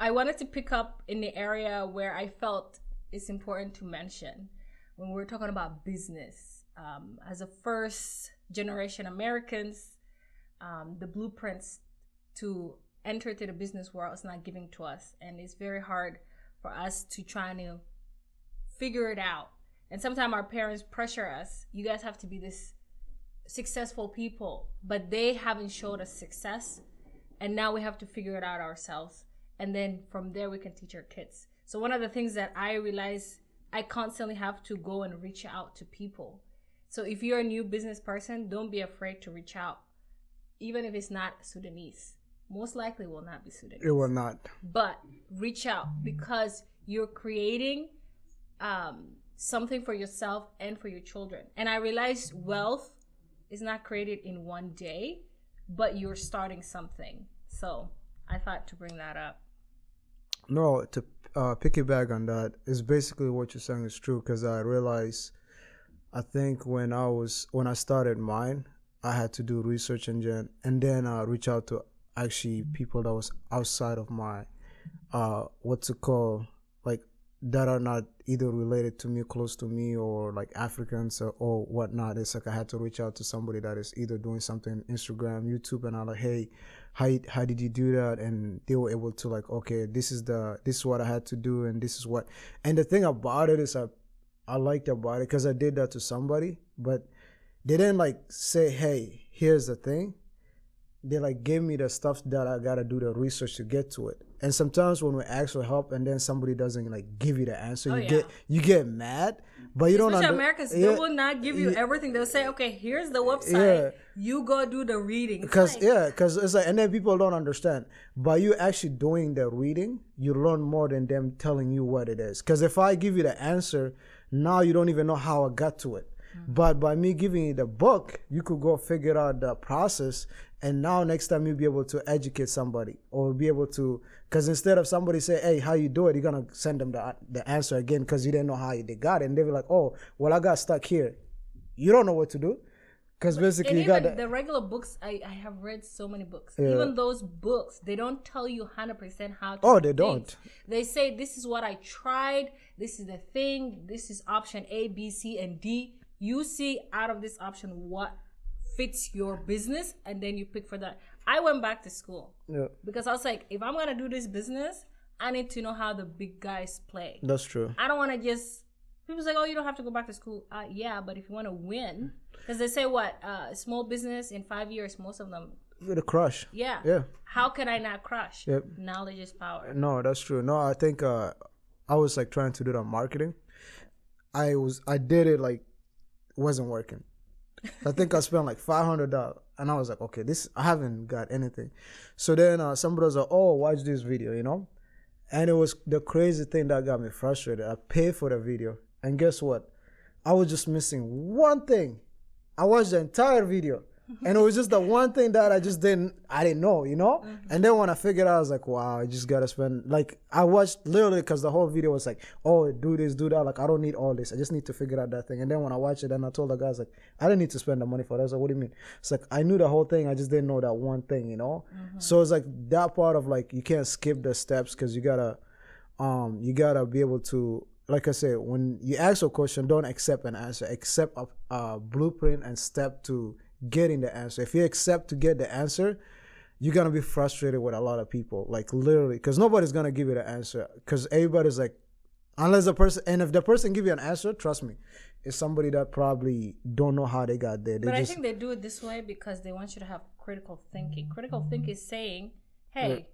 I wanted to pick up in the area where I felt it's important to mention when we're talking about business. As a first generation Americans, the blueprints to enter to the business world is not given to us, and it's very hard for us to try to figure it out. And sometimes our parents pressure us, you guys have to be this successful people, but they haven't showed us success, and now we have to figure it out ourselves, and then from there we can teach our kids. So one of the things that I realize, I constantly have to go and reach out to people. So if you're a new business person, don't be afraid to reach out, even if it's not Sudanese. Most likely will not be Sudanese. It will not. But reach out, because you're creating something for yourself and for your children. And I realized wealth is not created in one day, but you're starting something. So I thought to bring that up. No, to piggyback on that, is basically what you're saying is true, because I realized, I think when I started mine, I had to do research and then reach out to actually people that was outside of my like that are not either related to me, close to me, or like Africans or whatnot. It's like I had to reach out to somebody that is either doing something Instagram, YouTube, and I'm like, hey, how did you do that? And they were able to like, okay, this is what I had to do, and this is what. And the thing about it is I liked about it because I did that to somebody, but they didn't like say, hey, here's the thing. They like gave me the stuff that I gotta do the research to get to it. And sometimes when we ask for help and then somebody doesn't like give you the answer, you get mad. But you don't understand. Americans, they will not give you everything. They'll say, okay, here's the website. You go do the reading. Because it's like, and then people don't understand. By you actually doing the reading, you learn more than them telling you what it is. Because if I give you the answer, now you don't even know how I got to it. But by me giving you the book, you could go figure out the process, and now next time you'll be able to educate somebody, or be able to, because instead of somebody say, hey, how you do it, you're gonna send them the answer again because you didn't know how they got it, and they were like, oh, well, I got stuck here. You don't know what to do, because basically you got the regular books. I have read so many books. Even those books, they don't tell you 100% how to. Oh, they don't. They say, this is what I tried. This is the thing. This is option A, B, C, and D. You see out of this option what fits your business, and then you pick for that. I went back to school because I was like, if I'm gonna do this business, I need to know how the big guys play. That's true. I don't want to just, people's like, oh, you don't have to go back to school. Yeah, but if you want to win, because they say small business in 5 years, most of them with a crush. Yeah. How can I not crush? Yep. Knowledge is power. No, that's true. No, I think I was like trying to do that marketing. I did it like. Wasn't working. I think I spent like $500, and I was like, okay, I haven't got anything. So then somebody was like, oh, watch this video, and it was the crazy thing that got me frustrated. I paid for the video, and guess what? I was just missing one thing. I watched the entire video, and it was just the one thing that I didn't know, Mm-hmm. And then when I figured out, I was like, wow, I just gotta spend, like, I watched literally because the whole video was like, oh, do this, do that. Like, I don't need all this. I just need to figure out that thing. And then when I watched it, then I told the guys, like, I didn't need to spend the money for that. I was like, what do you mean? It's like, I knew the whole thing. I just didn't know that one thing, Mm-hmm. So it's like that part of like, you can't skip the steps because you gotta be able to, like I said, when you ask a question, don't accept an answer. Accept a blueprint and step to getting the answer. If you accept to get the answer, you're gonna be frustrated with a lot of people, like literally, because nobody's gonna give you the answer, because everybody's like, unless the person, and if the person give you an answer, trust me, it's somebody that probably don't know how they got there. I think they do it this way because they want you to have critical thinking. Critical thinking is saying, hey,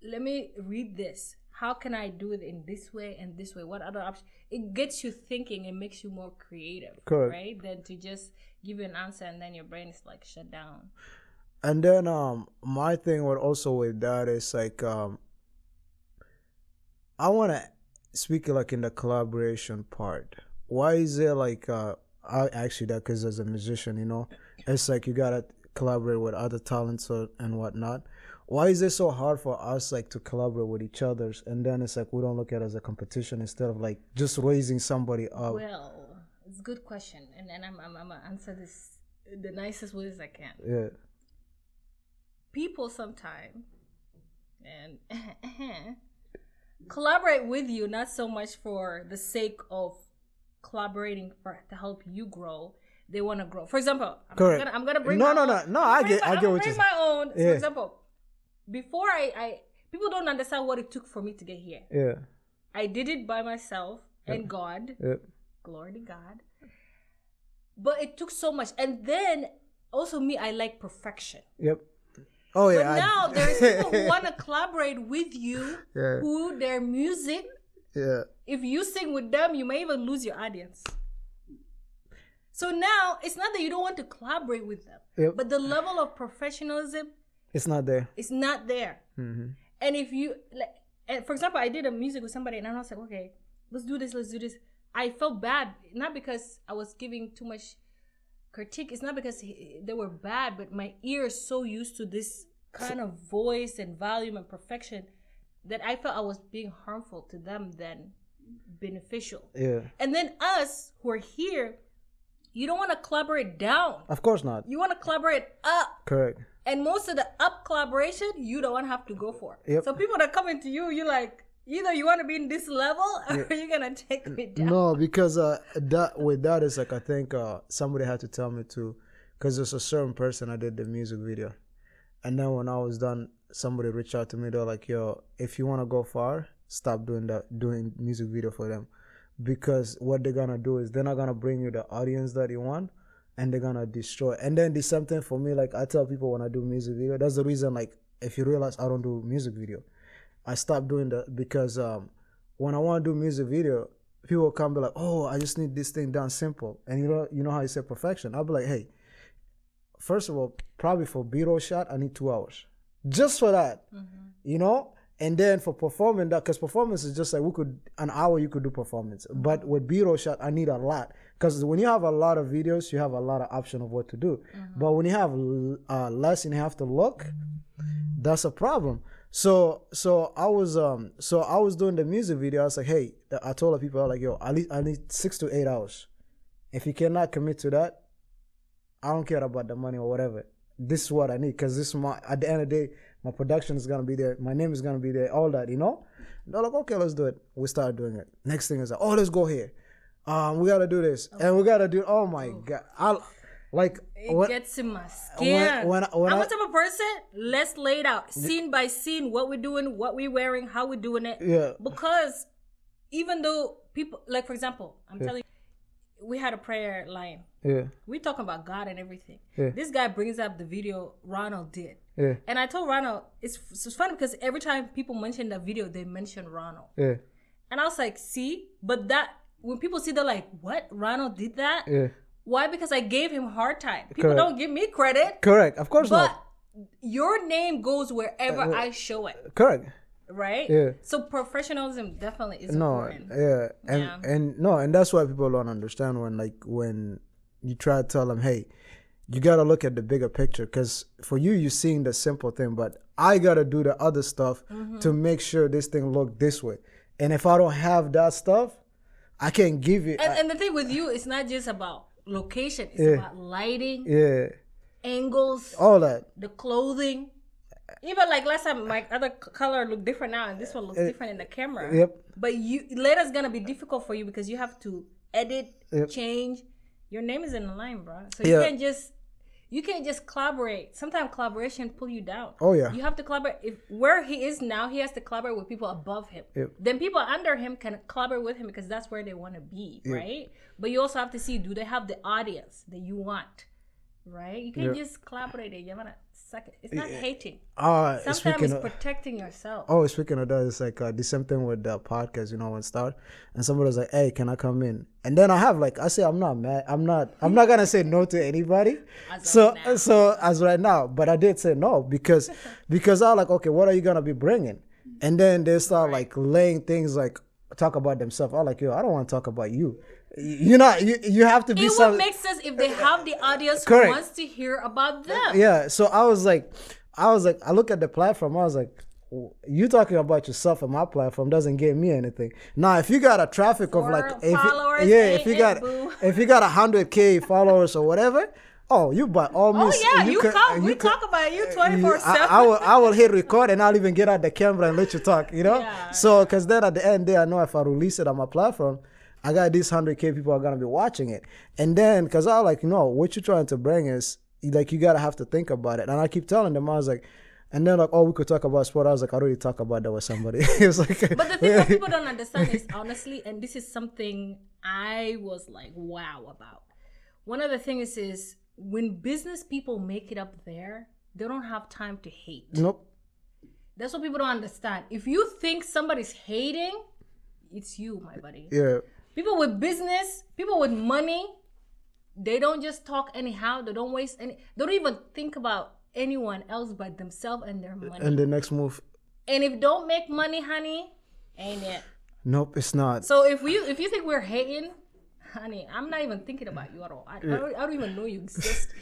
let me read this. How can I do it in this way and this way? What other options? It gets you thinking and makes you more creative, correct, right? Than to just give you an answer and then your brain is like shut down. And then my thing with that is like I want to speak like in the collaboration part. Why is it like I ask you that because as a musician, it's like you gotta collaborate with other talents and whatnot. Why is it so hard for us like to collaborate with each other, and then it's like we don't look at it as a competition instead of like just raising somebody up? Well, it's a good question, and I'm gonna answer this the nicest ways I can. Yeah. People sometimes, and collaborate with you, not so much for the sake of collaborating to help you grow. They want to grow. For example, I'm gonna bring no. I get what you're saying. My own. Yeah. For example, before I people don't understand what it took for me to get here. Yeah. I did it by myself and God. Yep. Glory to God. But it took so much. And then also me, I like perfection. Yep. Oh yeah. But now there's people who want to collaborate with you, yeah. who their music. Yeah. If you sing with them, you may even lose your audience. So now it's not that you don't want to collaborate with them, yep. but the level of professionalism, it's not there. It's not there. Mm-hmm. And if you like, and for example, I did a music with somebody, and I was like, okay, let's do this. I felt bad, not because I was giving too much critique. It's not because they were bad, but my ear is so used to this kind of voice and volume and perfection that I felt I was being harmful to them than beneficial. Yeah. And then us who are here, you don't want to collaborate down. Of course not. You want to collaborate up. Correct. And most of the up collaboration, you don't want to have to go for. Yep. So people that come into you, you're like, either you want to be in this level or you're going to take me down. No, because that is like, I think somebody had to tell me to, because there's a certain person I did the music video. And then when I was done, somebody reached out to me. They're like, yo, if you want to go far, stop doing music video for them. Because what they're going to do is they're not going to bring you the audience that you want, and they're going to destroy. And then there's something for me, like I tell people when I do music video, that's the reason, like, if you realize I don't do music video, I stopped doing that because when I want to do music video, people come be like, oh, I just need this thing done simple. And you know how you say perfection. I'll be like, hey, first of all, probably for B-roll shot, I need 2 hours. Just for that, you know? And then for performing that, because performance is just like an hour you could do performance. But with B-roll shot, I need a lot. Because when you have a lot of videos, you have a lot of option of what to do. But when you have less and you have to look, that's a problem. So I was doing the music video. I was like, hey, I told the people, I was like, yo, I need 6 to 8 hours. If you cannot commit to that, I don't care about the money or whatever. This is what I need, because this is at the end of the day, my production is going to be there. My name is going to be there. All that, you know? They're like, okay, let's do it. We started doing it. Next thing is like, oh, let's go here. We got to do this. And we got to do, oh my God. It gets in my skin. I'm a type of person, let's lay it out. Scene by scene, what we're doing, what we're wearing, how we're doing it. Yeah. Because even though people, like for example, I'm telling you, we had a prayer line. Yeah. We talking about God and everything. Yeah. This guy brings up the video Ronald did. Yeah. And I told Ronald, it's funny because every time people mention that video, they mention Ronald. Yeah. And I was like, see? But that, when people see, they're like, what? Ronald did that? Yeah. Why? Because I gave him a hard time. People don't give me credit. Correct. Of course not. But your name goes wherever I show it. Correct. Right? Yeah. So professionalism definitely is important. Yeah. And that's why people don't understand when you try to tell them, hey, you got to look at the bigger picture, because for you're seeing the simple thing, but I got to do the other stuff to make sure this thing look this way. And if I don't have that stuff, I can't give you. And the thing with you, it's not just about location. It's about lighting, angles, all that, the clothing. Even like last time, my other color looked different now, and this one looks different in the camera. Yep. But later's gonna be difficult for you because you have to edit, change. Your name is in the line, bro. So you can't just collaborate. Sometimes collaboration pull you down. Oh yeah. You have to collaborate. If where he is now, he has to collaborate with people above him. Yep. Then people under him can collaborate with him because that's where they want to be, right? But you also have to see, do they have the audience that you want, right? You can't just collaborate it. You wanna suck it. It's not hating. Sometimes it's protecting yourself. Oh, speaking of that, it's like the same thing with the podcast. You know, when start and somebody was like, "Hey, can I come in?" And then I say I'm not mad. I'm not gonna say no to anybody. So as right now, but I did say no because I'm like, okay, what are you gonna be bringing? And then they start like laying things like talk about themselves. I'm like, yo, I don't want to talk about you. You have to be. It would make sense if they have the audience who wants to hear about them. Yeah. So I was like, I look at the platform. I was like, you talking about yourself on my platform doesn't give me anything. Now, if you got a traffic of like, if you got 100K followers or whatever, Oh, you by all means. Oh yeah, you can, come. We can, talk about you 24/7. I will hit record and I'll even get out the camera and let you talk. Yeah, So because then at the end there, I know if I release it on my platform, I got these 100K people are gonna be watching it. And then because I like what you're trying to bring is like you gotta have to think about it. And I keep telling them I was like. And then like, oh, we could talk about sport. I was like, I already talked about that with somebody. It's like, but the thing that people don't understand is honestly, and this is something I was like, wow about. One of the things is when business people make it up there, they don't have time to hate. Nope. That's what people don't understand. If you think somebody's hating, it's you, my buddy. Yeah. People with business, people with money, they don't just talk anyhow. They don't waste any. They don't even think about anyone else but themselves and their money. And the next move. And if don't make money, honey, ain't it? Nope, it's not. So if you think we're hating, honey, I'm not even thinking about you at all. I don't even know you exist.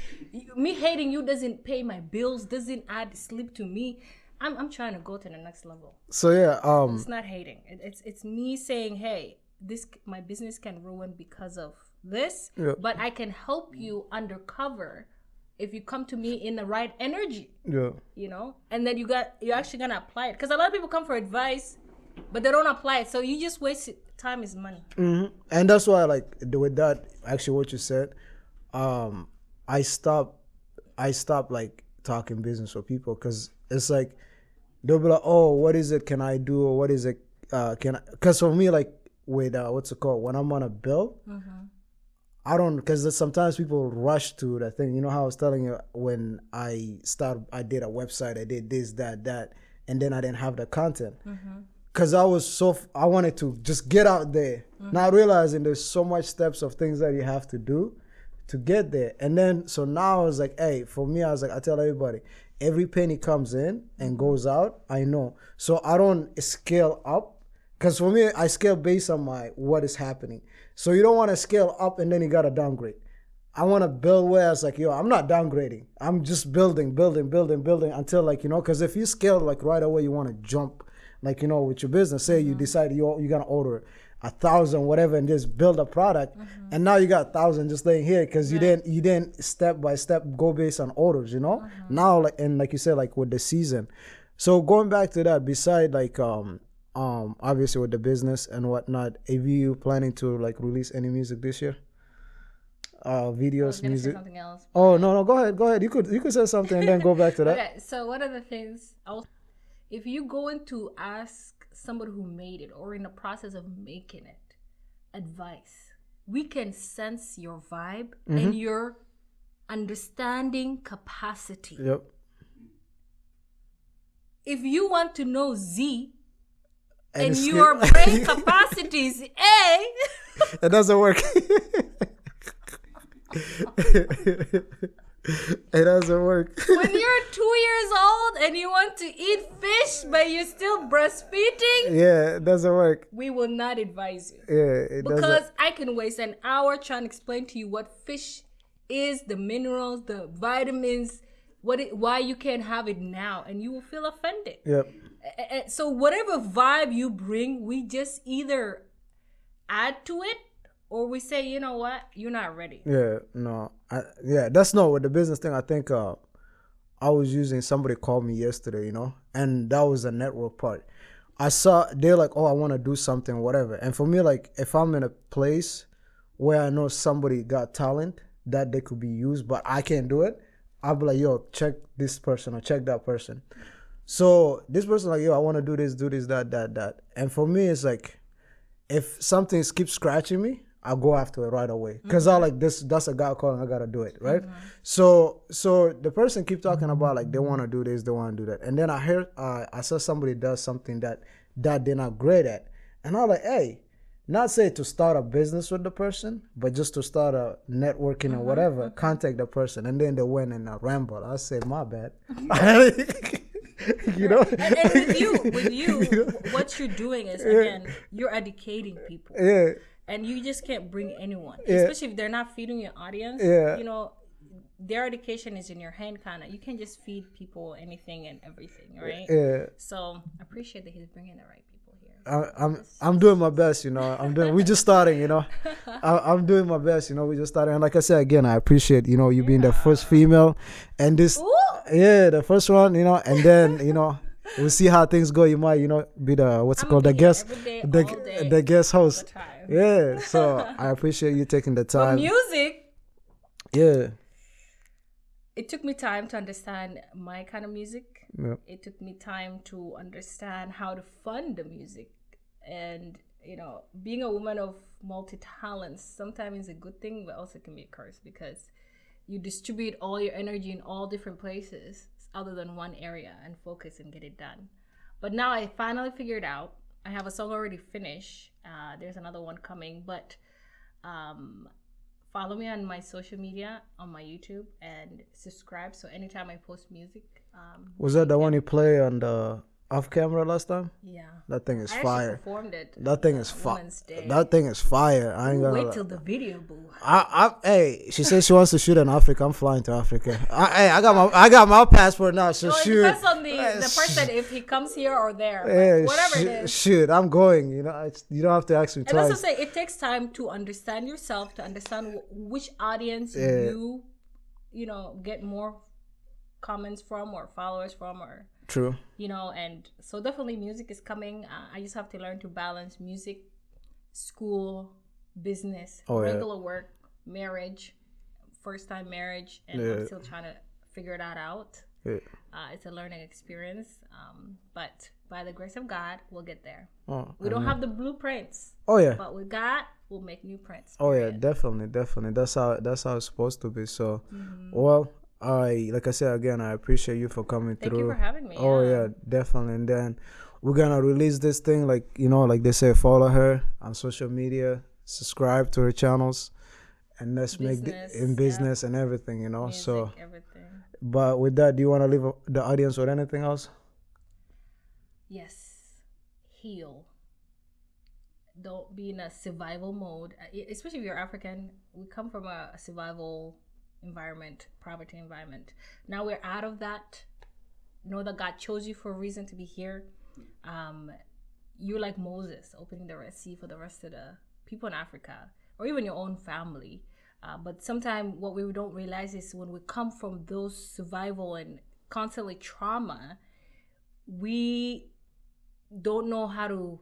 Me hating you doesn't pay my bills, doesn't add sleep to me. I'm trying to go to the next level. So yeah, it's not hating. It's me saying, hey, my business can ruin because of this, but I can help you undercover if you come to me in the right energy. Yeah. And then you're actually gonna apply it, because a lot of people come for advice but they don't apply it, so you just waste it. Time is money. Mm-hmm. And that's why like with that actually what you said, I stopped like talking business with people, because it's like they'll be like, oh, what is it can I do, or what is it because for me, like with what's it called, when I'm on a bill, I don't, because sometimes people rush to the thing. You know how I was telling you when I did a website, I did this, that, and then I didn't have the content. Because I wanted to just get out there, not realizing there's so much steps of things that you have to do to get there. And then, so now I was like, hey, for me, I was like, I tell everybody, every penny comes in and goes out, I know. So I don't scale up, because for me, I scale based on what is happening. So you don't want to scale up and then you got to downgrade. I want to build where it's like, I'm not downgrading. I'm just building until like, because if you scale like right away, you want to jump, like, with your business. Say you decide you're going to order 1,000, whatever, and just build a product. And now you got 1,000 just laying here because you didn't step by step go based on orders, Now, like you said, like with the season. So going back to that, beside like, obviously with the business and whatnot, are you planning to like release any music this year? Videos, music. Say something else. Oh no, go ahead. You could say something and then go back to that. Okay, so one of the things, if you going to ask somebody who made it or in the process of making it advice, we can sense your vibe and your understanding capacity. Yep. If you want to know Z and your brain capacity is A, it doesn't work. It doesn't work. When you're 2 years old and you want to eat fish but you're still breastfeeding, it doesn't work. We will not advise you. Because doesn't. I can waste an hour trying to explain to you what fish is, the minerals, the vitamins, why you can't have it now, and you will feel offended. Yep. So whatever vibe you bring, we just either add to it, or we say, you know what, you're not ready. Yeah, no. That's not what the business thing. I think I was using, somebody called me yesterday, and that was the network part. I saw, they're like, oh, I want to do something, whatever. And for me, like, if I'm in a place where I know somebody got talent that they could be used, but I can't do it, I'll be like, yo, check this person or check that person. So this person like, yo, I want to do this, that. And for me, it's like, if something keeps scratching me, I'll go after it right away. Because I like this, that's a guy calling, I got to do it, right? So the person keep talking about like, they want to do this, they want to do that. And then I heard, I saw somebody does something that they're not great at. And I'm like, hey, not say to start a business with the person, but just to start a networking or whatever, contact the person. And then they went in a ramble. I said, my bad. And with you, what you're doing is, again, you're educating people. Yeah. And you just can't bring anyone, especially if they're not feeding your audience. Yeah. their education is in your hand, kind of. You can't just feed people anything and everything, right? Yeah. So I appreciate that he's bringing the right people here. I'm doing my best, you know. We're just starting, you know. I'm doing my best, you know. We just starting, and like I said again, I appreciate, you know, you being the first female, and this, the first one, you know, and then you know. We'll see how things go. You might, you know, be the the guest, the guest host. Yeah. So I appreciate you taking the time. But music. Yeah. It took me time to understand my kind of music. Yeah. It took me time to understand how to fund the music, and you know, being a woman of multi talents sometimes is a good thing, but also can be a curse because you distribute all your energy in all different places other than one area and focus and get it done. But now I finally figured out. I have a song already finished. There's another one coming, but follow me on my social media, on my YouTube, and subscribe. So anytime I post music. Was that the one you play on the off camera last time? Yeah. That thing is I fire. Performed it. That thing is fire. That thing is fire. I ain't gonna wait till the video, boo. Hey, she says she wants to shoot in Africa. I'm flying to Africa. I got my passport now. So shoot. It depends on the person if he comes here or there. Yeah, whatever it is. Shoot, I'm going. You know, you don't have to ask me and twice. And that's what I say. It takes time to understand yourself, to understand which audience you know, get more comments from or followers from, or true, you know. And so definitely music is coming. I just have to learn to balance music, school, business, regular work, marriage, first time marriage, and I'm still trying to figure that out. It's a learning experience, but by the grace of God, we'll get there. We don't have the blueprints. But with God, we'll make new prints. Definitely. That's how it's supposed to be. So, well, like I said again, I appreciate you for coming through. Thank you for having me. Definitely. And then we're gonna release this thing, like, you know, like they say, follow her on social media, subscribe to her channels, and let's make in business and everything, you know. Music, so everything. But with that, do you want to leave the audience with anything else? Yes. Heal. Don't be in a survival mode, especially if you're African. We come from a survival environment, poverty environment. Now we're out of that. Know that God chose you for a reason to be here. You're like Moses opening the Red Sea for the rest of the people in Africa, or even your own family. But sometimes what we don't realize is when we come from those survival and constantly trauma, we don't know how to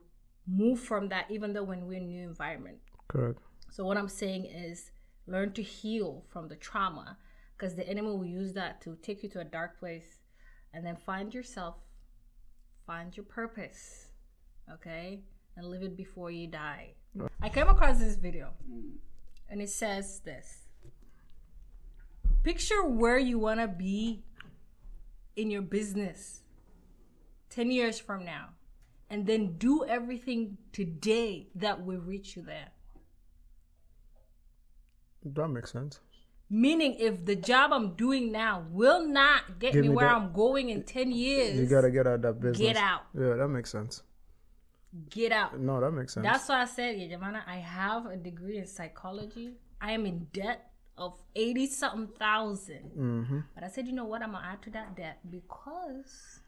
move from that, even though when we're in a new environment. Correct. So what I'm saying is learn to heal from the trauma, because the enemy will use that to take you to a dark place, and then find yourself, find your purpose, okay? And live it before you die. I came across this video, and it says this: picture where you want to be in your business 10 years from now, and then do everything today that will reach you there. That makes sense. Meaning, if the job I'm doing now will not get me where I'm going in 10 years, you gotta get out of that business. Get out. Yeah, that makes sense. Get out. No, that makes sense. That's why I said, Yajamana, I have a degree in psychology. I am in debt of 80-something thousand. Mm-hmm. But I said, you know what? I'm gonna add to that debt because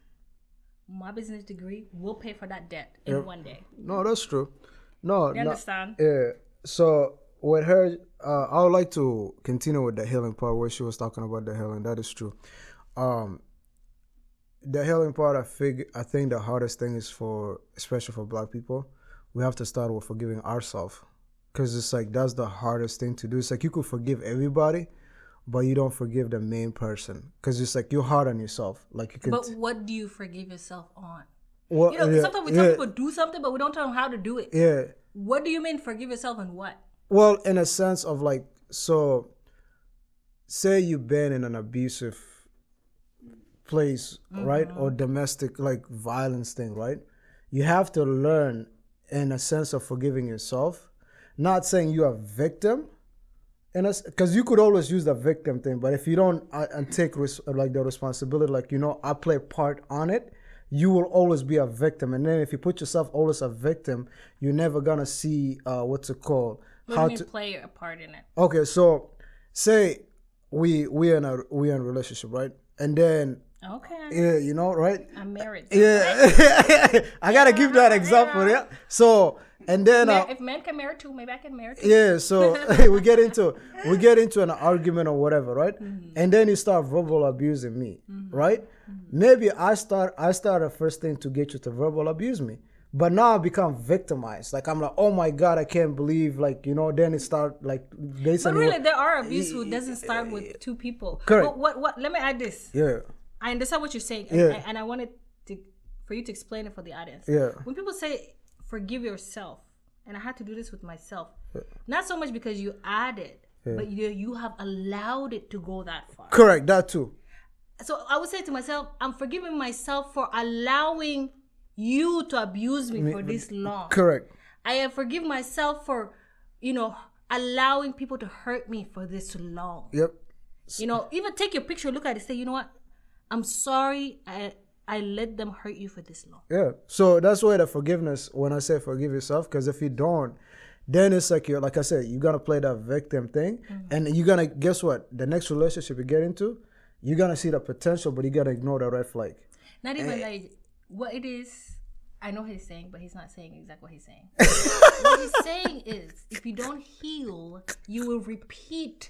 my business degree will pay for that debt in one day. No, that's true. No, you understand? Yeah. So with her, I would like to continue with the healing part where she was talking about the healing. That is true. The healing part, I think the hardest thing is especially for Black people, we have to start with forgiving ourselves, because it's like that's the hardest thing to do. It's like you could forgive everybody, but you don't forgive the main person, because it's like you're hard on yourself. Like you can. But what do you forgive yourself on? Well, you know, sometimes we tell people do something, but we don't tell them how to do it. Yeah. What do you mean forgive yourself on what? Well, in a sense of like, so say you've been in an abusive place, right? Or domestic like violence thing, right? You have to learn in a sense of forgiving yourself. Not saying you're a victim, because you could always use the victim thing, but if you don't take like the responsibility, like, you know, I play part on it, you will always be a victim. And then if you put yourself always a victim, you're never gonna see what's it called? How to play a part in it. Okay, so say we in a relationship, right? And then Okay. yeah, you know, right? I'm married. Yeah, I gotta give that example. Yeah. So and then If men can marry too, maybe I can marry too. yeah, so we get into an argument or whatever, right? And then you start verbal abusing me, right? Maybe I start the first thing to get you to verbal abuse me. But now I become victimized. Like I'm like, oh my God, I can't believe, like, you know, then it start like basically. But really, there are abuse who doesn't start with two people. Correct. But what let me add this. Yeah. I understand what you're saying, Yeah. and I wanted for you to explain it for the audience. Yeah. When people say forgive yourself, and I had to do this with myself, not so much because you added, but you have allowed it to go that far. Correct, that too. So I would say to myself, I'm forgiving myself for allowing you to abuse me for this long. Correct. I forgive myself for, allowing people to hurt me for this long. Yep. Even take your picture, look at it, say, you know what? I'm sorry I let them hurt you for this long. Yeah. So that's why the forgiveness, when I say forgive yourself, because if you don't, then it's like like I said, you're going to play that victim thing. And you're going to, guess what? The next relationship you get into, you're going to see the potential, but you got to ignore the red flag. Not even like what it is. I know he's saying, but he's not saying exactly what he's saying. What he's saying is, if you don't heal, you will repeat.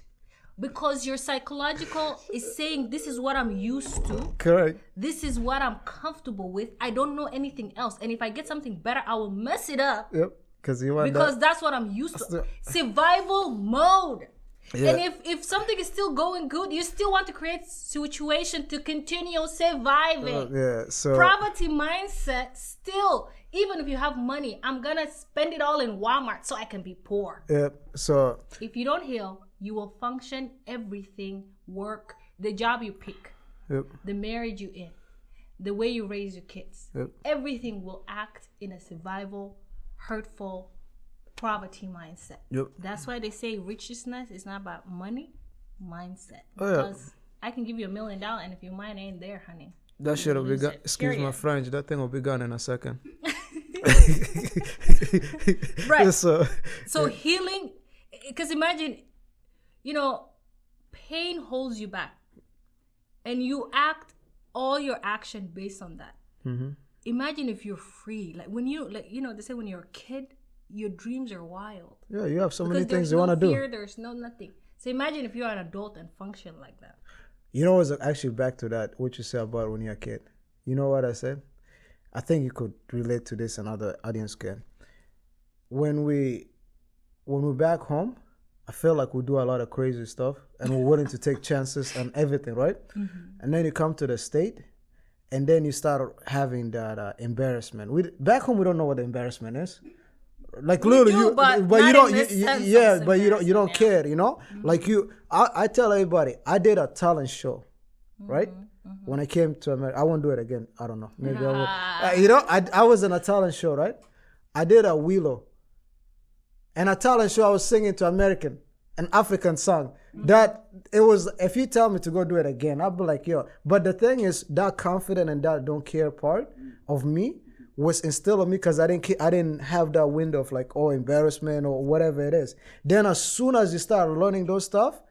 Because your psychological is saying, this is what I'm used to. Correct. This is what I'm comfortable with. I don't know anything else. And if I get something better, I will mess it up. Yep. Because that's what I'm used to. Survival mode. Yeah. And if something is still going good, you still want to create situation to continue surviving. So poverty mindset still, even if you have money, I'm going to spend it all in Walmart so I can be poor. Yep. So if you don't heal, you will function, everything, work, the job you pick, the marriage you in, the way you raise your kids. Everything will act in a survival, hurtful, poverty mindset. That's why they say richness is not about money, mindset. Because I can give you $1 million, and if your mind ain't there, honey, that shit will be gone. Excuse my French, that thing will be gone in a second. Right. So healing, because imagine, pain holds you back, and you act all your action based on that. Imagine if you're free, like when they say when you're a kid, your dreams are wild. Yeah, you have so many things you want to do. There's no nothing. So imagine if you're an adult and function like that. You know, it's actually back to that, what you said about when you're a kid. You know what I said? I think you could relate to this, and other audience can. When we're back home, I feel like we do a lot of crazy stuff, and we're willing to take chances and everything, right? And then you come to the state, and then you start having that embarrassment. Back home, we don't know what the embarrassment is. Like literally, but you don't, but you don't care, Like I tell everybody, I did a talent show, right? When I came to America, I won't do it again. I don't know, maybe I will. I was in a talent show, right? I did a Willow, and a talent show. I was singing to an African song. That it was. If you tell me to go do it again, I'll be like, yo. But the thing is, that confident and that don't care part of me was instilled on me, because I didn't have that window of like, embarrassment or whatever it is. Then as soon as you start learning those stuff,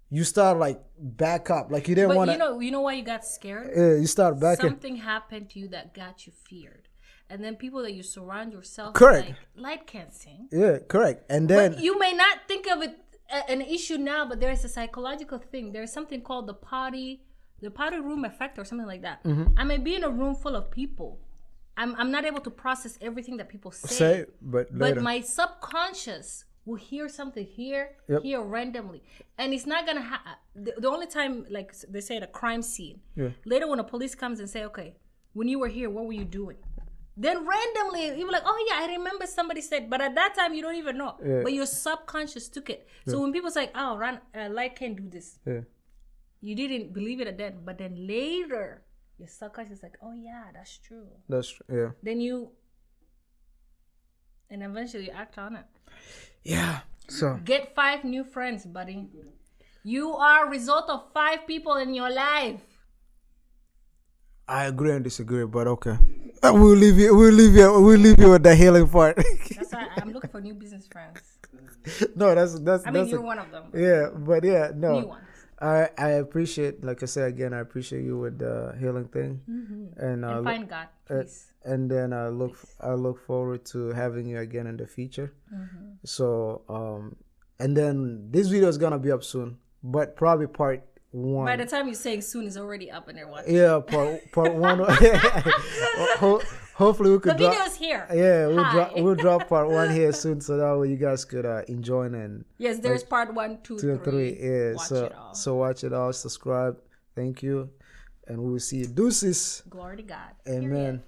you start like back up, like you didn't want to. You know why you got scared? You start back. Something happened to you that got you feared, and then people that you surround yourself. Correct. With, like, light can't sing. Yeah, correct. And then you may not think of it an issue now, but there is a psychological thing. There's something called the party room effect or something like that. I may be in a room full of people. I'm not able to process everything that people say, but my subconscious will hear something here randomly, and it's not gonna the only time, like they say at a crime scene, later when the police comes and say, okay, when you were here, what were you doing? Then randomly you're like, oh yeah, I remember somebody said, but at that time you don't even know, but your subconscious took it. So when people say, oh, Light can't do this, you didn't believe it then, but then later your subconscious is like, oh yeah, that's true. That's true. Yeah. Then and eventually you act on it. Yeah. So get 5 new friends, buddy. You are a result of 5 people in your life. I agree and disagree, but okay. We'll leave you with the healing part. That's why I'm looking for new business friends. No, that's you're one of them. Yeah, but yeah, no. New ones. I appreciate, like I said again, I appreciate you with the healing thing, and And find God, please. and then I look forward to having you again in the future. So and then this video is gonna be up soon, but probably part one. By the time you're saying soon, is already up and they're watching. Yeah, part one. Hopefully we could The video's here. Yeah, Hi. we'll drop part one here soon, so that way you guys could enjoy and Yes, there's part 1, 2, 3. and 3. Yeah, Watch so it all. so watch it all, subscribe. Thank you, and we will see you. Deuces. Glory to God. Amen. Period.